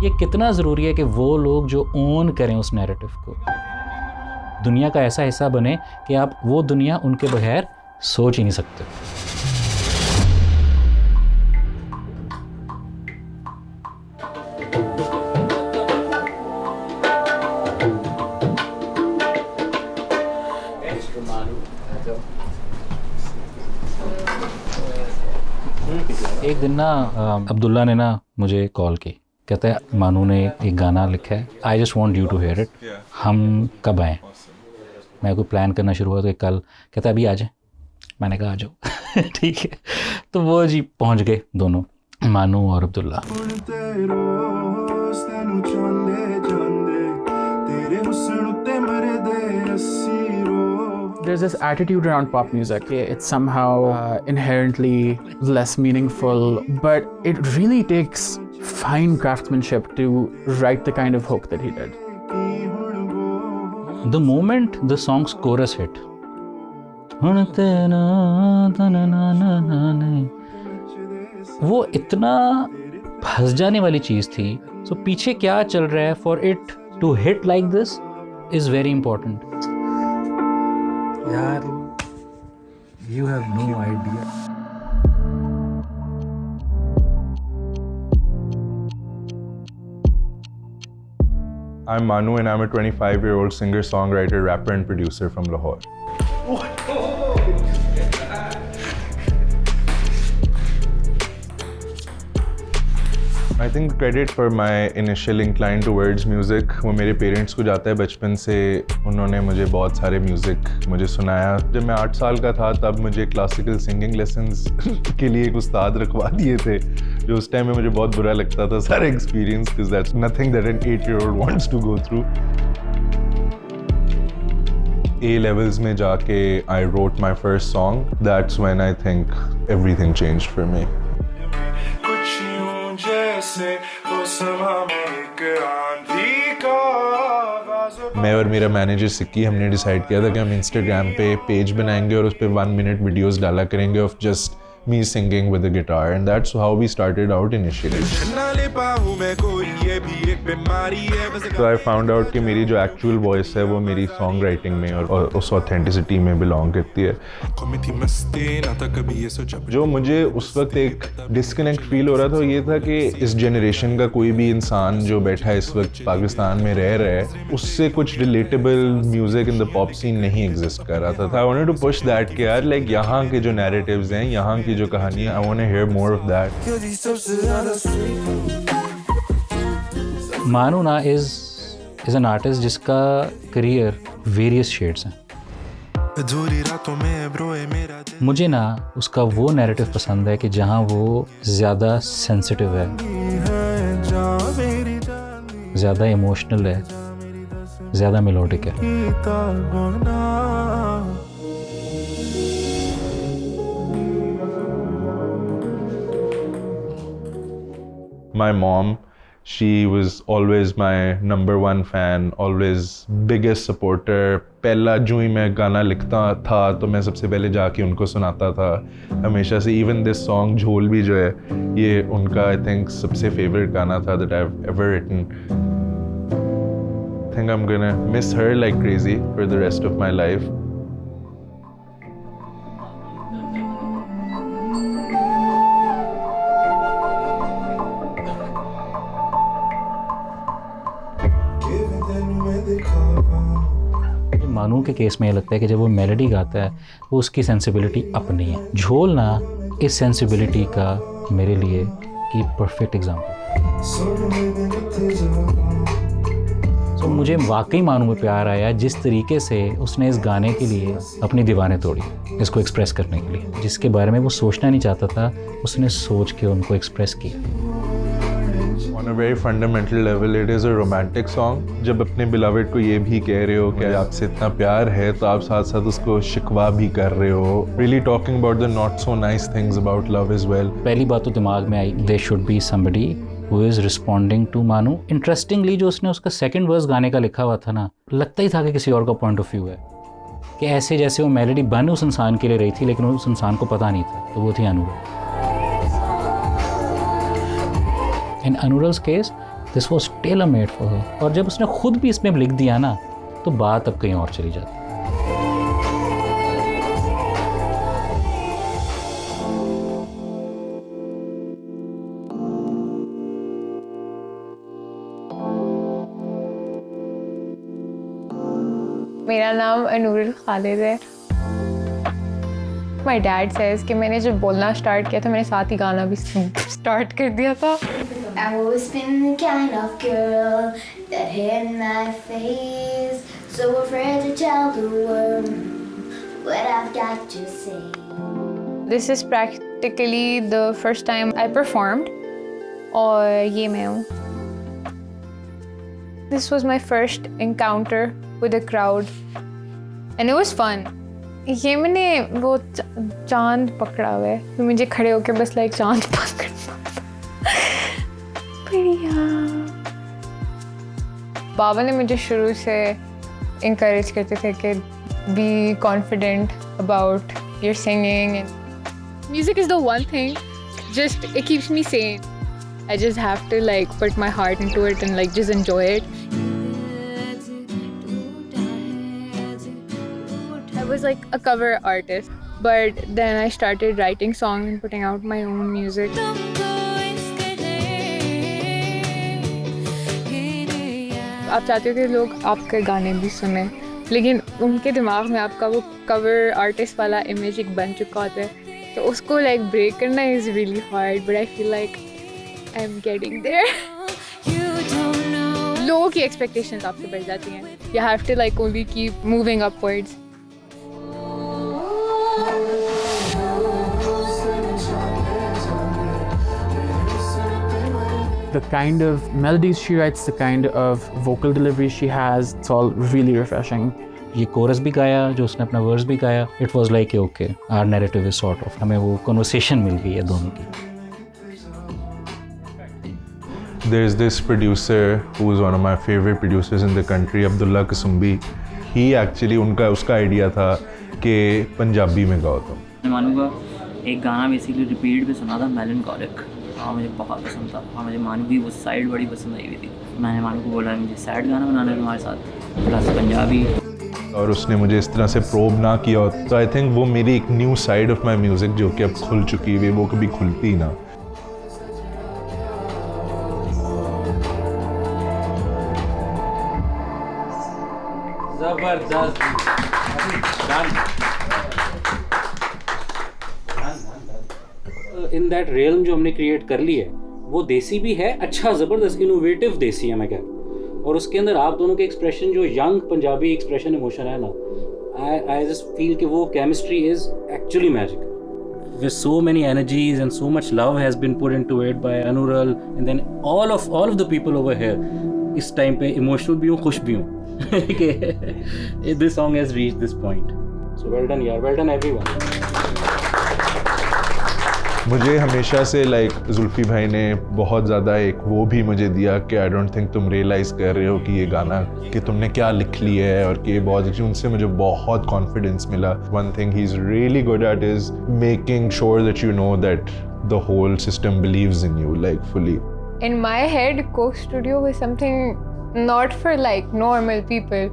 ये कितना ज़रूरी है कि वो लोग जो ओन करें उस नैरेटिव को, दुनिया का ऐसा हिस्सा बने कि आप वो दुनिया उनके बगैर सोच ही नहीं सकते। एक दिन ना अब्दुल्ला ने ना मुझे कॉल की, कहता है मानू ने एक गाना लिखा है, I just want you to hear it, हम कब आएँ? मैं कोई प्लान करना शुरू हुआ तो एक कल कहता है अभी आ जाए। मैंने कहा आ जाओ ठीक है। तो वो जी पहुंच गए दोनों, मानू और Abdullah. There's this attitude around pop music. It's somehow inherently less meaningful, but it really takes fine craftsmanship to write the kind of hook that he did. The moment the song's chorus hit, वो इतना फंस जाने वाली चीज़ थी। सो पीछे क्या चल रहा है for it to hit like this is very important. यार, you have no idea. I'm Manu and I'm a 25-year-old singer, songwriter, rapper and producer from Lahore. I think credit for my initial incline towards music वो मेरे parents को जाता है। बचपन से उन्होंने मुझे बहुत सारे म्यूज़िक मुझे सुनाया। जब मैं 8 साल का था तब मुझे क्लासिकल सिंगिंग लेसन्स के लिए एक उस्ताद रखवा दिए थे, जो उस टाइम में मुझे बहुत बुरा लगता था सारा experience, because that's nothing that an 8-year-old wants to go through. A levels में जाके I wrote my first song. That's when I think everything changed for me. मैं और मेरा मैनेजर सिक्की हमने डिसाइड किया था कि हम इंस्टाग्राम पे पेज बनाएंगे और उस पर 1 मिनट वीडियोस डाला करेंगे of just me singing with a guitar, and that's how we started out initially. So I found out कि मेरी जो actual voice है वो मेरी song writing में और उस authenticity में belong करती है। जो मुझे उस वक्त एक disconnect feel हो रहा था ये था कि इस generation का कोई भी इंसान जो बैठा है इस वक्त पाकिस्तान में रह रहा है उससे कुछ relatable music in the pop scene नहीं exist कर रहा था। I wanted to push that कि यार like यहाँ के जो narratives हैं, यहाँ की जो कहानी है, I want to hear more of that. मानू ना is an artist जिसका career various shades हैं। मुझे ना उसका वो narrative पसंद है कि जहाँ वो ज़्यादा sensitive है, ज़्यादा emotional है, ज़्यादा melodic है। My mom, she was always my #1 fan, always biggest supporter. पहला जो ही मैं गाना लिखता था तो मैं सबसे पहले जाके उनको सुनाता था हमेशा से। Even this song झोल भी जो है ये उनका I think सबसे favorite गाना था that I've ever written. I think I'm gonna miss her like crazy for the rest of my life. मानू के केस में ये लगता है कि जब वो मेलोडी गाता है वो उसकी सेंसिबिलिटी अपनी है। झोल ना इस सेंसिबिलिटी का मेरे लिए की परफेक्ट एग्जाम्पल। तो मुझे वाकई मानू में प्यार आया जिस तरीके से उसने इस गाने के लिए अपनी दीवारें तोड़ी, इसको एक्सप्रेस करने के लिए। जिसके बारे में वो सोचना नहीं चाहता था उसने सोच के उनको एक्सप्रेस किया। On a very fundamental level, it is a romantic song. जब अपने beloved को ये भी कह रहे हो कि आपसे इतना प्यार है तो आप साथ साथ उसको शिकवा भी कर रहे हो। Really talking about the not so nice things about love as well. पहली बात तो दिमाग में आई, there should be somebody who is responding to मानू। Interestingly जो उसने उसका second verse गाने का लिखा हुआ था ना, लगता ही था कि किसी और का point of view है, कि ऐसे जैसे वो मेलोडी बन उस इंसान के लिए रही थी लेकिन उस इंसान को पता नहीं था, तो वो थी अनूरा। In Anural's case, this was tailor made for her. और जब उसने खुद भी इसमें लिख दिया ना, तो बात अब कहीं और चली जाती। मेरा नाम अनूरुल खालिद है। माई डैड सेज कि मैंने जब बोलना स्टार्ट किया था मैंने साथ ही गाना भी स्टार्ट कर दिया था। I've always been the kind of girl that hid my face, so afraid to tell the world what I've got to say. This is practically the first time I performed और ये मैं हूँ। This was my first encounter with a crowd and it was fun. ये मैंने वो चांद पकड़ा हुआ है, मुझे खड़े होके बस लाइक चांद पकड़ना बढ़िया। बाबा ने मुझे शुरू से encourage करते थे कि be confident about your singing and music is the one thing just it keeps me sane. I just have to like put my heart into it and like just enjoy it. I was like a cover artist, but then I started writing songs and putting out my own music. आप चाहते हो कि लोग आपके गाने भी सुने, लेकिन उनके दिमाग में आपका वो कवर आर्टिस्ट वाला इमेज एक बन चुका होता है, तो उसको लाइक ब्रेक करना is really hard, but I feel like I am getting there. लोगों की एक्सपेक्टेशंस आपसे बढ़ जाती हैं, you have to like only keep moving upwards. The kind of melodies she writes, the kind of vocal delivery she has, it's all really refreshing. ये chorus भी गाया, जो उसने अपना वर्स भी गाया, it was like okay our narrative is sort of, हमें वो कन्वर्सेशन मिल गई है दोनों की। There's this producer who is one of my favorite producers in the country, Abdullah Kasumbi. He actually उसका आइडिया था कि पंजाबी में गाओ तुम। मैं मानूंगा एक गाना बेसिकली रिपीट पे सुना था, मेलनकॉलिक। हाँ मुझे बहुत पसंद था और मुझे मानू की वो साइड बड़ी पसंद आई हुई थी। मैंने मानू को बोला मुझे सैड गाना बनाना है तुम्हारे साथ, प्लस पंजाबी। और उसने मुझे इस तरह से प्रोब ना किया हो, तो आई थिंक वो मेरी एक new side of my music जो कि अब खुल चुकी है, वो कभी खुलती ना। जबरदस्त। इन दैट रियल्म जो हमने क्रिएट कर ली है वो देसी भी है, अच्छा ज़बरदस्त इनोवेटिव देसी है मैं कह रहा हूँ, और उसके अंदर आप दोनों के एक्सप्रेशन जो यंग पंजाबी एक्सप्रेशन इमोशन है ना, आई जस्ट फील कि वो chemistry is actually magic. With so many energies and so much love has been put into it by Anural and then all of the people over here. इस time पे emotional भी हूँ, खुश भी हूँ कि this song has reached this point. So well done यार, well done everyone. मुझे हमेशा से लाइक जुल्फी भाई ने बहुत ज़्यादा एक वो भी मुझे दिया कि आई डोंट थिंक तुम रियलाइज़ कर रहे हो कि ये गाना कि तुमने क्या लिख ली है और कि ये बहुत अच्छी, उनसे मुझे बहुत कॉन्फिडेंस मिला। One thing he is really good at is making sure that you know that the whole system believes in you like fully. In my head, Coke Studio was something not for like normal people,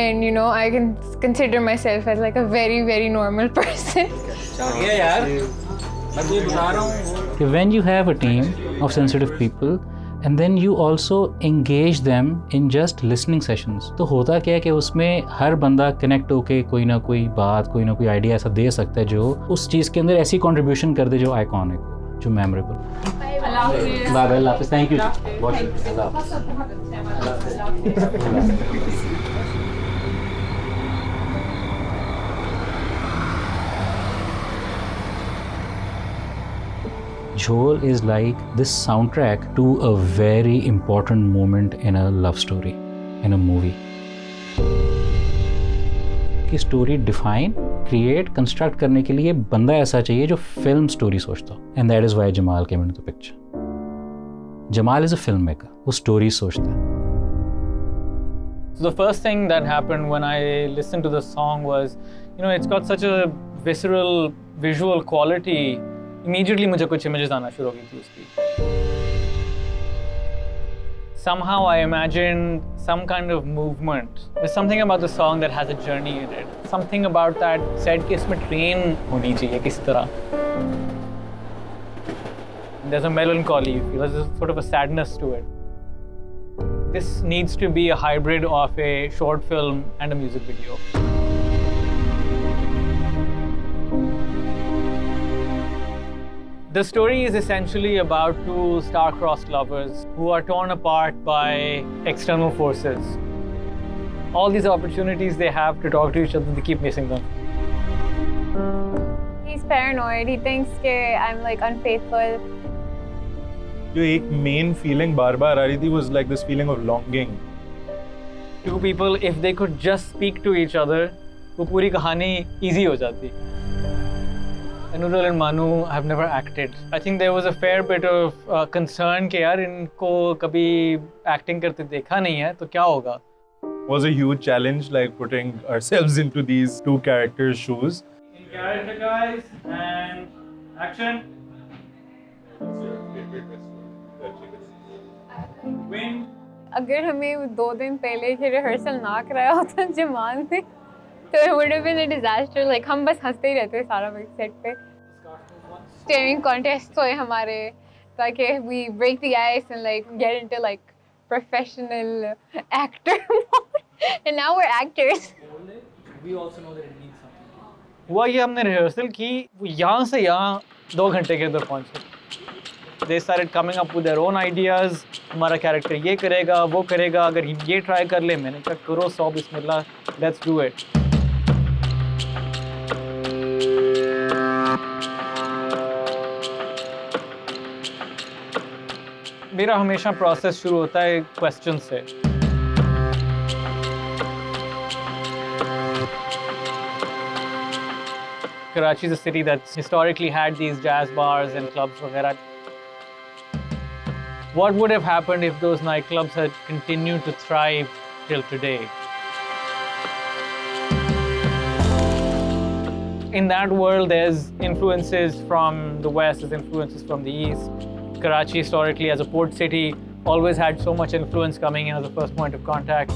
and you know I can consider myself as like a very very normal person. यार मैं तुझे बता रहा हूँ कि when you have a team of sensitive people and then you also engage them in just listening sessions, तो होता क्या है कि उसमें हर बंदा कनेक्ट होके कोई ना कोई बात, कोई ना कोई आइडिया ऐसा दे सकता है जो उस चीज़ के अंदर ऐसी कंट्रीब्यूशन कर दे जो आइकॉनिक हो, जो मेमोरेबल। बाय बाय, अल्लाह हाफिज़, थैंक यू, बहुत शुक्रिया, अल्लाह हाफिज़। Jhol is like this soundtrack to a very important moment in a love story, in a movie. कि स्टोरी डिफाइन, क्रिएट, कंस्ट्रक्ट करने के लिए बंदा ऐसा चाहिए जो फिल्म स्टोरी सोचता हो, and that is why Jamal came into the picture. Jamal is a film maker, वो स्टोरी सोचता है। So the first thing that happened when I listened to the song was, you know, it's got such a visceral visual quality. Immediately मुझे कुछ images आना शुरू हो गई थी उसकी। somehow I imagined some kind of movement. There's something about the song that has a journey in it. Something about that said कि इसमें train होनी चाहिए किसी तरह. There's a melancholy, you feel. There's a sort of a sadness to it. This needs to be a hybrid of a short film and a music video. The story is essentially about two star-crossed lovers who are torn apart by external forces. All these opportunities they have to talk to each other, they keep missing them. He's paranoid. He thinks that I'm like unfaithful. जो एक main feeling बार-बार आ रही थी was like this feeling of longing. Two people, if they could just speak to each other, वो पूरी कहानी easy हो जाती. Anurul and Manu have never acted. I think there was a fair bit of concern कि यार इनको कभी acting करते देखा नहीं है, तो क्या होगा? Was a huge challenge, like putting ourselves into these two characters' shoes. In character, guys, and action. Win. अगर हमें 2 दिन पहले से रिहर्सल ना कराया होता जमान ने तो it would have been a disaster. Like हम बस हंसते ही रहते सारा वक्त सेट पे. Staring contests होए हमारे ताकि we break the ice and like get into like professional actor mode. And now we're actors. We also know that it means something. हुआ ये हमने रिहर्सल की यहाँ से यहाँ 2 घंटे के अंदर पहुँचे. They started coming up with their own ideas. हमारा कैरेक्टर ये करेगा, वो करेगा, अगर ये ट्राई कर ले, मैंने कहा करो 100 बिस्मिल्लाह, let's do it. मेरा हमेशा प्रोसेस शुरू होता है क्वेश्चन से. Karachi is a city that's historically had these jazz bars and clubs वगैरह. What would have happened if those nightclubs had continued to thrive till today? In that world, there's influences from the West, there's influences from the East. Karachi, historically, as a port city, always had so much influence coming in as the first point of contact.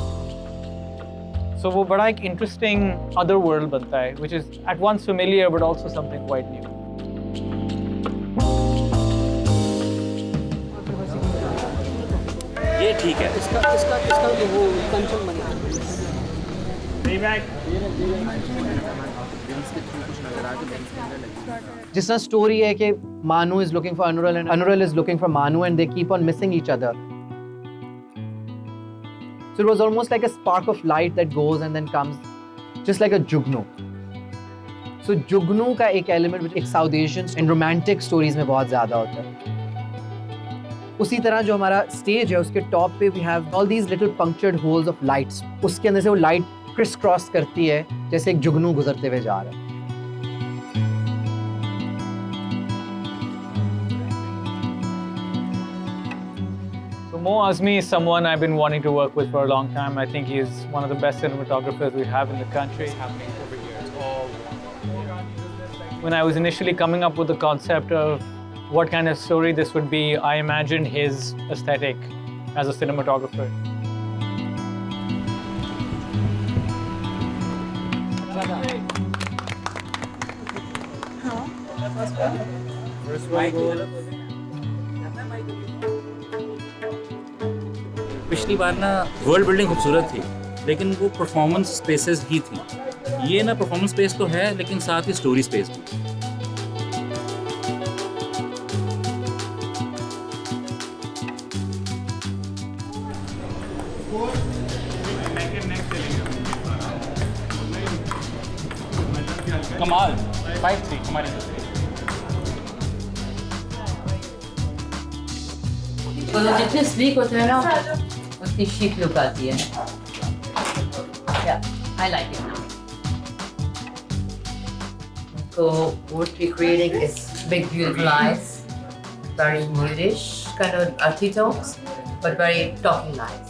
So वो बड़ा एक interesting other world बनता है, which is at once familiar but also something quite new. ये ठीक है. इसका वो कंचन बना. जिस तरह स्टोरी है कि मानू is looking for Anurul and Anurul is looking for Manu and they keep on missing each other. So it was almost like a spark of light that goes and then comes, just like a jugnu. So jugnu का एक element which एक South Asian and romantic stories में बहुत ज़्यादा होता है. उसी तरह जो हमारा स्टेज है उसके टॉप पे we have all these little punctured holes of lights. उसके अंदर से वो लाइट क्रिस क्रॉस करती है जैसे एक जुगनू गुजरते हुए जा रहा है. So Mo Azmi is someone I've been wanting to work with for a long time. I think he's one of the best cinematographers we have in the country. When I was initially coming up with the concept of what kind of story this would be, I imagined his aesthetic as a cinematographer. पिछली बार ना world building खूबसूरत थी, लेकिन वो performance spaces ही थी. ये ना performance space तो है, लेकिन साथ ही स्टोरी स्पेस भी. कमाल 5-3 हमारी. तो जितने स्लीक होते हैं ना उतनी शीक लुक आती है. Yeah, I like it now. So what we're creating is big beautiful eyes, very moodish kind of earthy tones, but very talking eyes.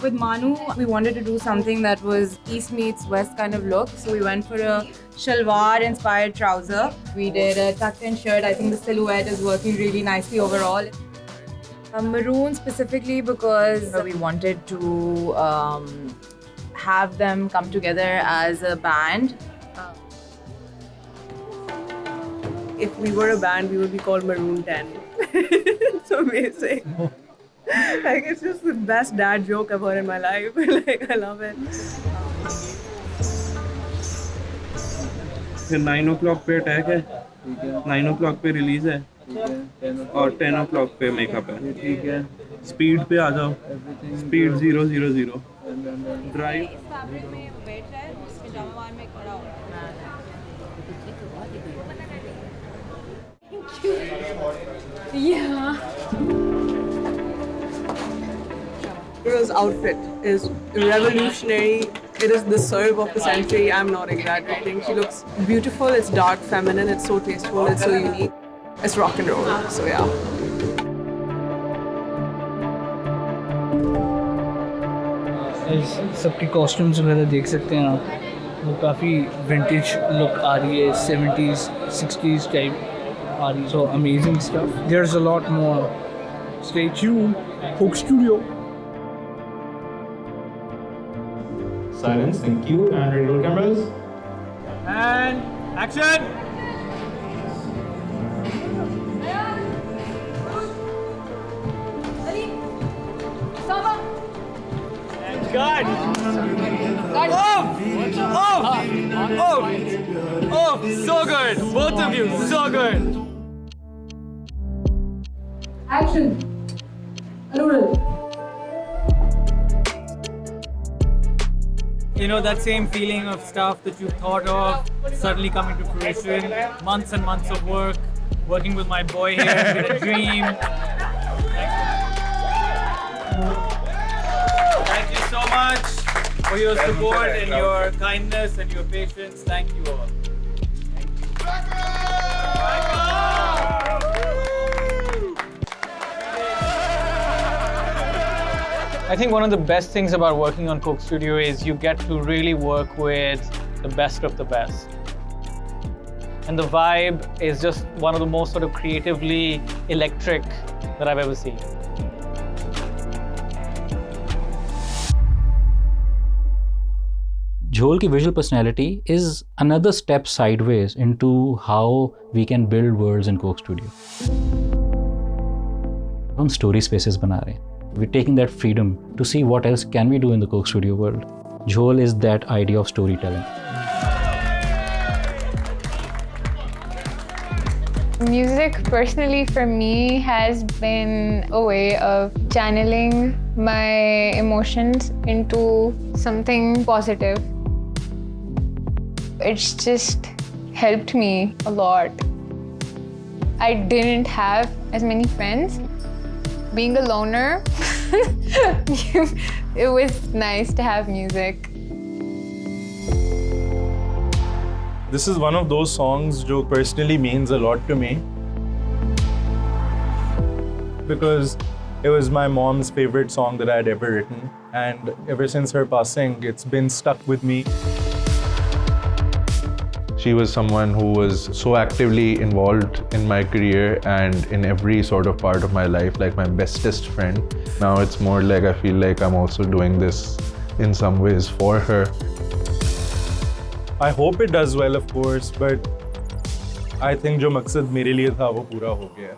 With Manu, we wanted to do something that was East meets West kind of look. So we went for a shalwar-inspired trouser. We did a tucked-in shirt. I think the silhouette is working really nicely overall. Maroon specifically because we wanted to have them come together as a band. If we were a band, we would be called Maroon 10. It's amazing. Like, it's just the best dad joke I've heard in my life. Like, I love it. फिर 9 o'clock पे attack है, 9 o'clock पे release है और 10 o'clock पे makeup है। ठीक है, स्पीड पे आ जाओ, speed 000, drive. Yeah. Girl's outfit is revolutionary. It is the serve of the century. I'm not exaggerating. She looks beautiful. It's dark, feminine. It's so tasteful. It's so unique. It's rock and roll. So yeah. सबकी costumes वगैरह देख सकते हैं आप, वो काफ़ी vintage look आ रही है, 70s 60s टाइप आ रही है, so amazing stuff. There's a lot more. Stay tuned. Coke Studio. Silence, thank you. And ready to roll cameras. And action! God! Oh! So good! Both of you, so good! Action. Noodle. You know, that same feeling of stuff that you've thought of suddenly coming to fruition. Months and months of work, working with my boy here, it's been a dream. Thank you so much for your support and your kindness and your patience. Thank you all. I think one of the best things about working on Coke Studio is you get to really work with the best of the best. And the vibe is just one of the most sort of creatively electric that I've ever seen. Jhol ki visual personality is another step sideways into how we can build worlds in Coke Studio. हम story spaces बना रहे हैं. We're taking that freedom to see what else can we do in the Coke Studio world. Jhol is that idea of storytelling. Music personally for me has been a way of channeling my emotions into something positive. It's just helped me a lot. I didn't have as many friends. Being a loner, it was nice to have music. This is one of those songs that personally means a lot to me. Because it was my mom's favorite song that I had ever written. And ever since her passing, it's been stuck with me. She was someone who was so actively involved in my career and in every sort of part of my life, like my bestest friend. Now it's more like I feel like I'm also doing this in some ways for her. I hope it does well, of course, but I think जो मकसद मेरे लिए था वो पूरा हो गया.